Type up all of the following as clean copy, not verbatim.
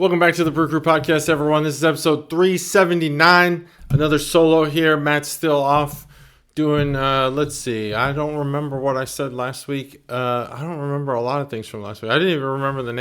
Welcome back to the Brew Crew Podcast, everyone. This is episode 379. Another solo here. Matt's still off doing, let's see. I don't remember what I said last week. I don't remember a lot of things from last week. I didn't even remember the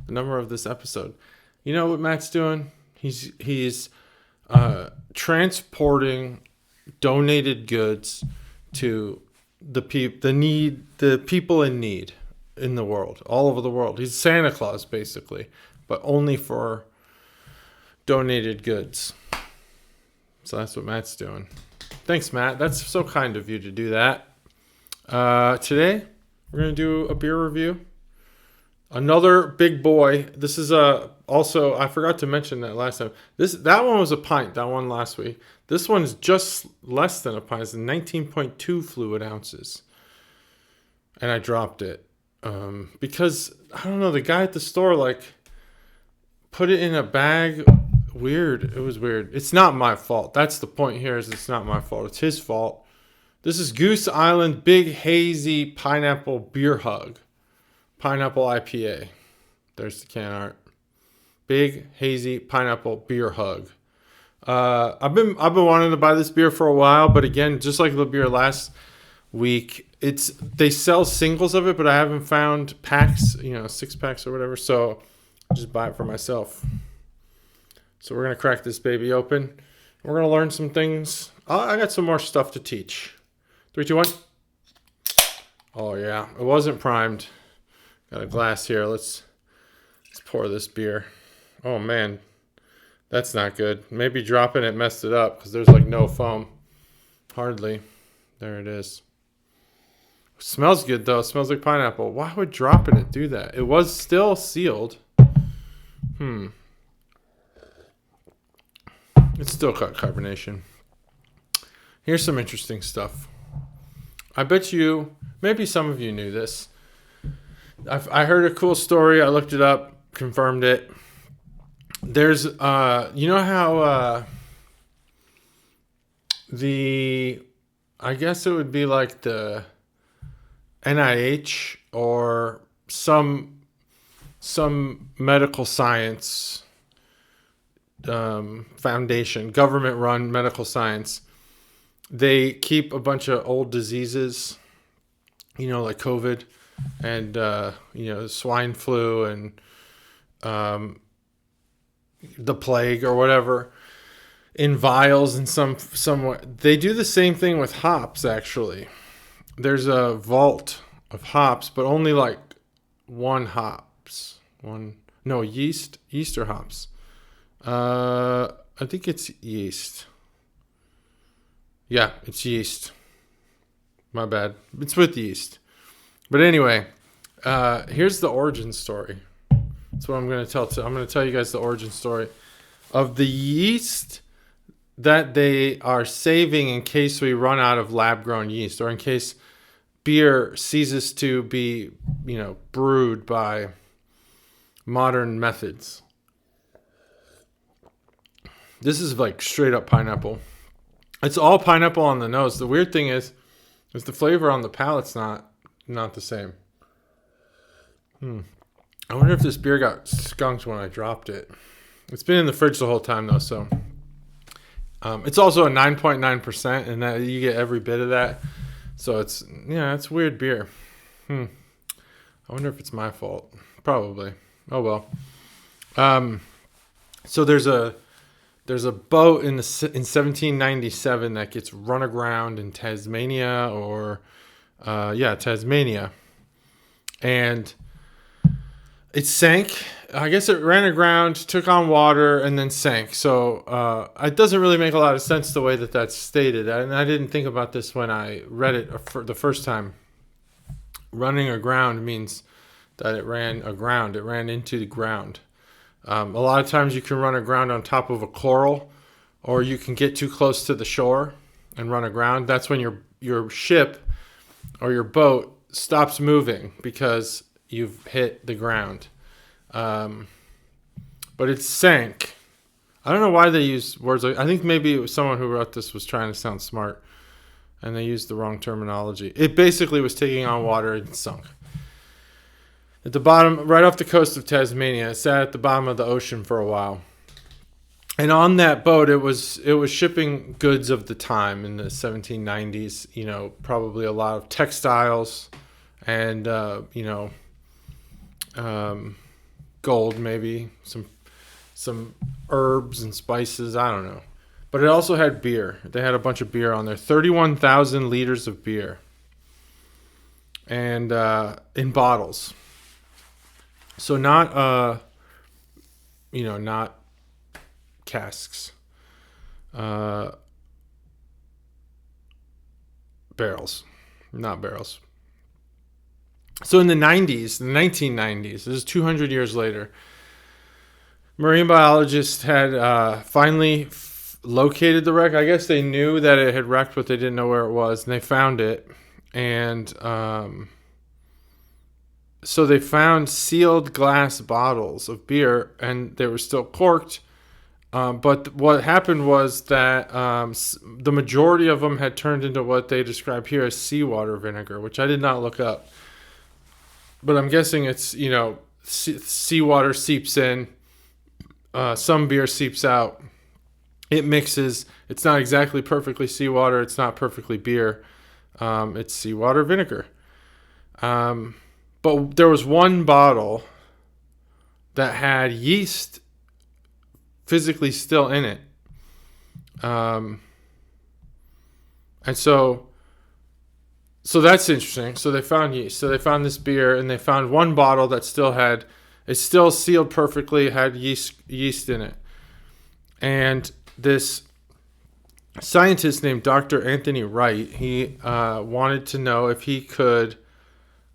number of this episode. You know what Matt's doing? He's transporting donated goods to the people in need in the world, all over the world. He's Santa Claus, basically, but only for donated goods. So that's what Matt's doing. Thanks, Matt. That's so kind of you to do that. Today, we're going to do a beer review. Another big boy. This is also, I forgot to mention that last time. That one was a pint, that one last week. This one's just less than a pint. It's 19.2 fluid ounces. And I dropped it. Because, I don't know, the guy at the store, put it in a bag. Weird. It was weird. It's not my fault. That's the point here, is it's not my fault. It's his fault. This is Goose Island Big Hazy Pineapple Beer Hug. Pineapple IPA. There's the can art. Big Hazy Pineapple Beer Hug. I've been wanting to buy this beer for a while, but again, just like the beer last week, they sell singles of it, but I haven't found packs, 6 packs or whatever, so I'll just buy it for myself. So we're going to crack this baby open. We're going to learn some things. I got some more stuff to teach. 3, 2, 1. Oh yeah, it wasn't primed. Got a glass here. Let's pour this beer. Oh man, that's not good. Maybe dropping it messed it up because there's no foam. Hardly. There it is. Smells good though. It smells like pineapple. Why would dropping it do that? It was still sealed. It's still got carbonation. Here's some interesting stuff. I bet you, maybe some of you knew this. I heard a cool story. I looked it up, confirmed it. There's, you know how I guess it would be like the NIH or some medical science foundation, government-run medical science. They keep a bunch of old diseases, like COVID and, swine flu and the plague or whatever in vials and somewhat. They do the same thing with hops, actually. There's a vault of hops, but only one hops. Yeast or hops. I think it's yeast. Yeah, it's yeast. My bad. It's with yeast. But anyway, here's the origin story. That's what I'm going to tell. I'm going to tell you guys the origin story of the yeast that they are saving in case we run out of lab-grown yeast, or in case beer ceases to be, brewed by modern methods. This is straight up pineapple. It's all pineapple on the nose. The weird thing is the flavor on the palate's not the same. I wonder if this beer got skunked when I dropped it. It's been in the fridge the whole time though, so it's also a 9.9%, and that you get every bit of that. So it's weird beer. I wonder if it's my fault. Probably. Oh well. So there's a boat in 1797 that gets run aground in Tasmania Tasmania. And it sank. I guess it ran aground, took on water, and then sank. So it doesn't really make a lot of sense the way that's stated. And I didn't think about this when I read it for the first time. Running aground means that it ran aground. It ran into the ground. A lot of times you can run aground on top of a coral, or you can get too close to the shore and run aground. That's when your ship or your boat stops moving because you've hit the ground. But it sank. I don't know why they use words I think maybe it was someone who wrote this was trying to sound smart, and they used the wrong terminology. It basically was taking on water and sunk. at the bottom, right off the coast of Tasmania. It sat at the bottom of the ocean for a while. And on that boat, it was shipping goods of the time in the 1790s. Probably a lot of textiles and gold, maybe some herbs and spices. I don't know, but it also had beer. They had a bunch of beer on there. 31,000 liters of beer, and in bottles. So not not casks, barrels, not barrels. So in the 1990s, this is 200 years later, marine biologists had finally located the wreck. I guess they knew that it had wrecked, but they didn't know where it was, and they found it. And so they found sealed glass bottles of beer, and they were still corked. But what happened was that the majority of them had turned into what they describe here as seawater vinegar, which I did not look up. But I'm guessing it's, seawater seeps in, some beer seeps out. It mixes. It's not exactly perfectly seawater. It's not perfectly beer. It's seawater vinegar. But there was one bottle that had yeast physically still in it. And so that's interesting. So they found yeast. So they found this beer, and they found one bottle that it's still sealed perfectly, had yeast in it. And this scientist named Dr. Anthony Wright, he wanted to know if he could,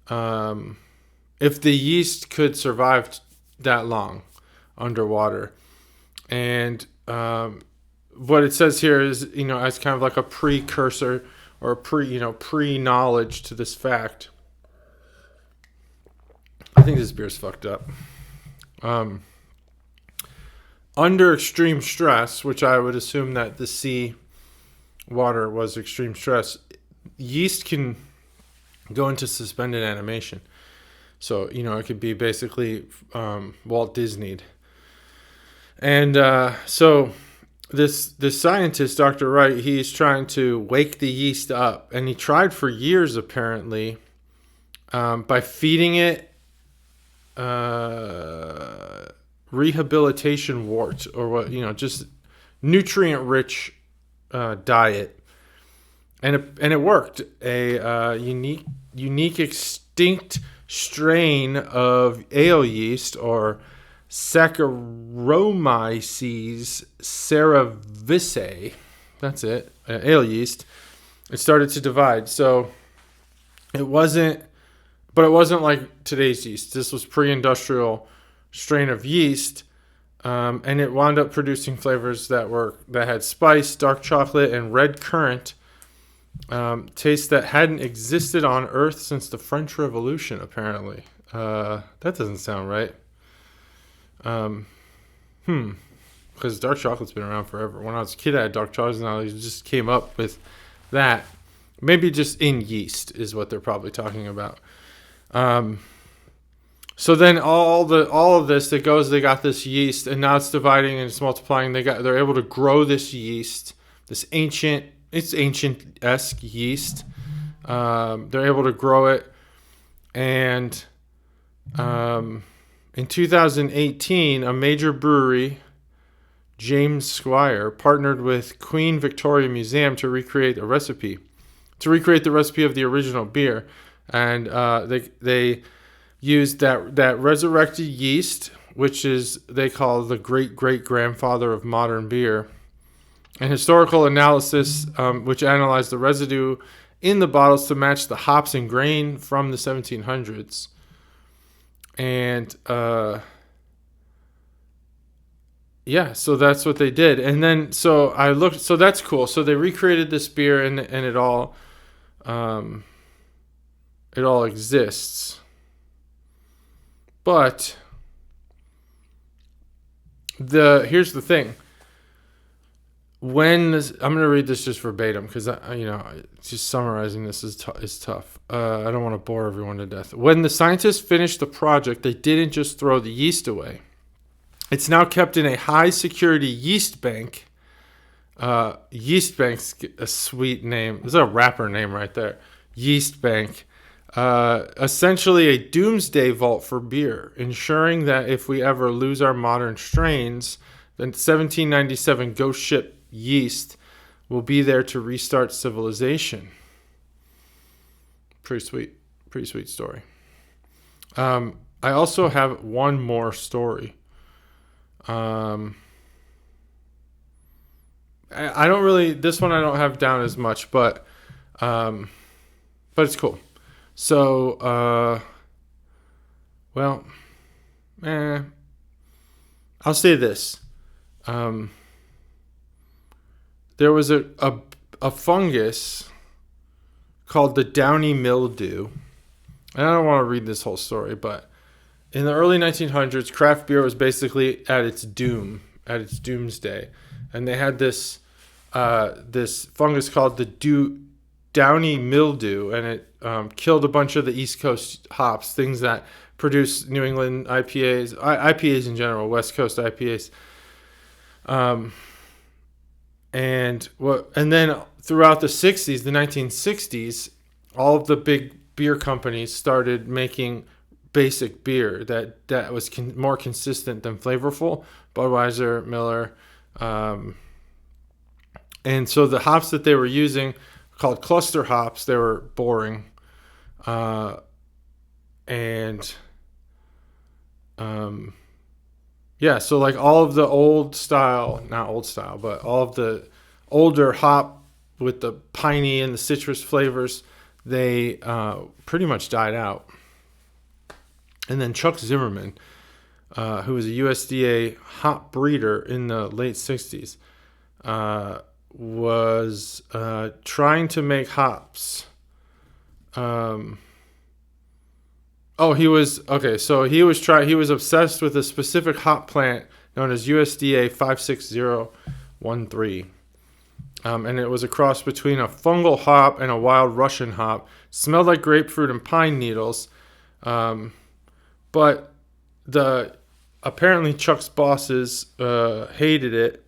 if the yeast could survive that long underwater. And what it says here is, as kind of like a precursor or pre-knowledge to this fact. I think this beer's fucked up. Under extreme stress, which I would assume that the sea water was extreme stress, yeast can go into suspended animation. So, it could be basically Walt Disney'd. And so this scientist, Dr. Wright, he's trying to wake the yeast up. And he tried for years, apparently, by feeding it rehabilitation wort, or just nutrient-rich diet. And it worked. A unique extinct strain of ale yeast, or Saccharomyces cerevisiae, that's it, ale yeast, it started to divide. So it wasn't like today's yeast. This was pre-industrial strain of yeast, and it wound up producing flavors that had spice, dark chocolate, and red currant, tastes that hadn't existed on Earth since the French Revolution, apparently. That doesn't sound right. Because dark chocolate's been around forever. When I was a kid, I had dark chocolate, and I just came up with that. Maybe just in yeast is what they're probably talking about. So then all of this that goes, they got this yeast, and now it's dividing and it's multiplying. They're able to grow this yeast, this ancient-esque yeast. They're able to grow it, and in 2018, a major brewery, James Squire, partnered with Queen Victoria Museum to recreate the recipe of the original beer. And they used that resurrected yeast, which they call the great-great-grandfather of modern beer. And historical analysis, which analyzed the residue in the bottles to match the hops and grain from the 1700s. And so that's what they did. And then so I looked. So that's cool. So they recreated this beer, and it all exists. But here's the thing. I'm going to read this just verbatim because just summarizing this is tough. I don't want to bore everyone to death. When the scientists finished the project, they didn't just throw the yeast away. It's now kept in a high security yeast bank. Yeast Bank's a sweet name. There's a rapper name right there. Yeast Bank. Essentially a doomsday vault for beer, ensuring that if we ever lose our modern strains, then 1797 ghost ship yeast will be there to restart civilization. Pretty sweet story. I also have one more story. I don't really, this one I don't have down as much, but it's cool. So, I'll say this. There was a fungus called the downy mildew. And I don't want to read this whole story, but in the early 1900s, craft beer was basically at its doomsday. And they had this fungus called the downy mildew, and it killed a bunch of the East Coast hops, things that produce New England IPAs, IPAs in general, West Coast IPAs. And then throughout the 60s, the 1960s, all of the big beer companies started making basic beer that was more consistent than flavorful. Budweiser, Miller, and so the hops that they were using, called cluster hops, they were boring, so like all of the not old style, but all of the older hop with the piney and the citrus flavors, they pretty much died out. And then Chuck Zimmerman, who was a USDA hop breeder in the late 60s, was trying to make hops. He was obsessed with a specific hop plant known as USDA 56013. And it was a cross between a fungal hop and a wild Russian hop. Smelled like grapefruit and pine needles. But apparently Chuck's bosses hated it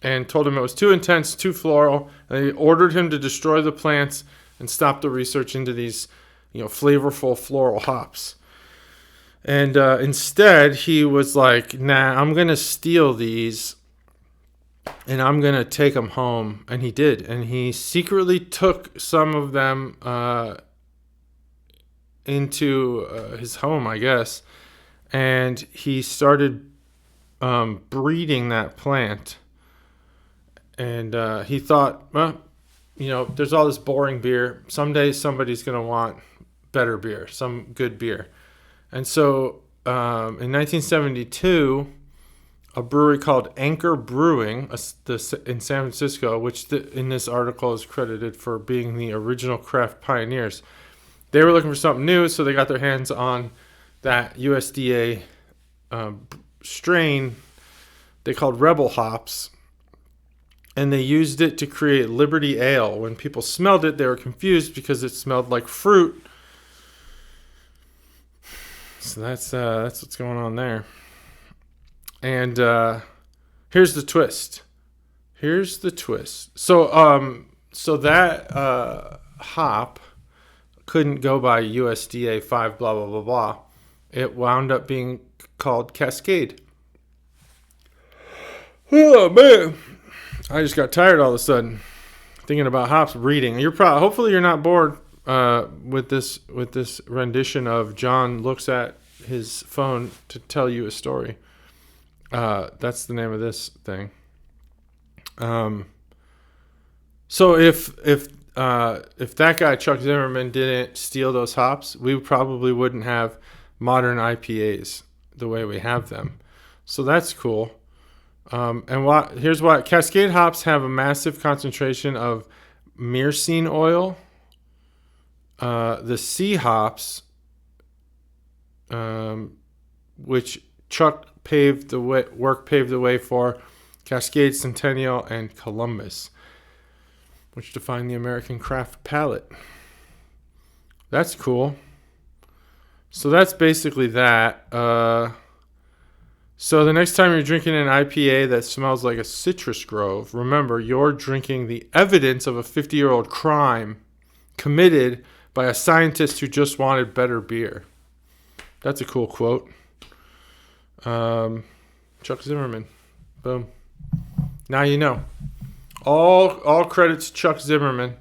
and told him it was too intense, too floral, and they ordered him to destroy the plants and stop the research into these, flavorful floral hops. And instead, he was like, nah, I'm going to steal these and I'm going to take them home. And he did. And he secretly took some of them into his home, I guess. And he started breeding that plant. And he thought, there's all this boring beer. Someday somebody's going to want better beer, some good beer. And so in 1972, a brewery called Anchor Brewing in San Francisco, which in this article is credited for being the original craft pioneers, they were looking for something new, so they got their hands on that USDA strain they called Rebel hops, and they used it to create Liberty Ale. When people smelled it, they were confused because it smelled like fruit. So that's what's going on there. And here's the twist. So that hop couldn't go by USDA 5 blah blah blah blah. It wound up being called Cascade. Oh man, I just got tired all of a sudden thinking about hops reading. Hopefully you're not bored with this rendition of John looks at his phone to tell you a story. That's the name of this thing. So if that guy Chuck Zimmerman didn't steal those hops, we probably wouldn't have modern IPAs the way we have them. So that's cool. Here's why. Cascade hops have a massive concentration of myrcene oil. The C hops, which Chuck paved the way for, Cascade, Centennial, and Columbus, which define the American craft palate. That's cool. So that's basically that. So the next time you're drinking an IPA that smells like a citrus grove, remember you're drinking the evidence of a 50-year-old crime committed by a scientist who just wanted better beer. That's a cool quote. Chuck Zimmerman. Boom. Now you know. All credits to Chuck Zimmerman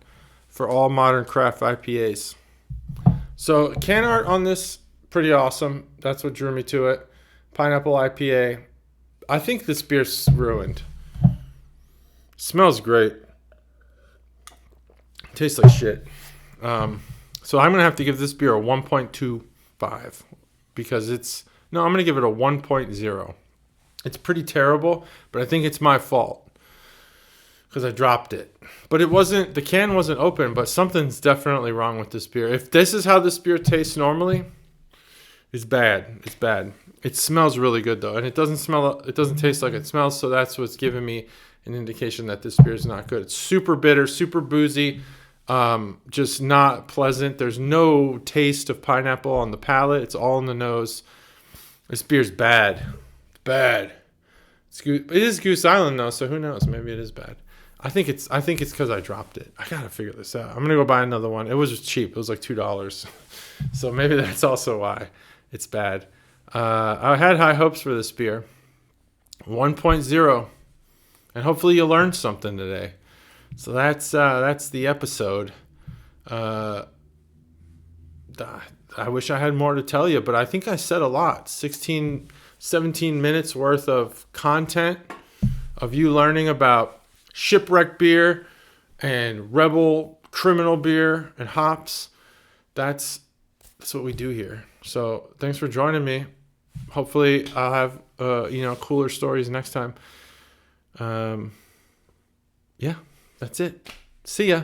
for all modern craft IPAs. So can art on this, pretty awesome. That's what drew me to it. Pineapple IPA. I think this beer's ruined. Smells great. Tastes like shit. So I'm going to have to give this beer a 1.25 because I'm going to give it a 1.0. It's pretty terrible, but I think it's my fault because I dropped it. But the can wasn't open, but something's definitely wrong with this beer. If this is how this beer tastes normally, it's bad. It's bad. It smells really good though, and it doesn't taste like it smells, so that's what's giving me an indication that this beer is not good. It's super bitter, super boozy, just not pleasant. There's no taste of pineapple on the palate. It's all in the nose. This beer's bad. It's bad. It is Goose Island though, so who knows? Maybe it is bad. I think it's because I dropped it. I gotta figure this out. I'm gonna go buy another one. It was cheap. It was like $2, so maybe that's also why it's bad. I had high hopes for this beer. 1.0, and hopefully you learned something today. So that's the episode. I wish I had more to tell you, but I think I said a lot. 17 minutes worth of content of you learning about shipwreck beer and rebel criminal beer and hops. That's what we do here. So thanks for joining me. Hopefully I'll have cooler stories next time. Yeah, that's it. See ya.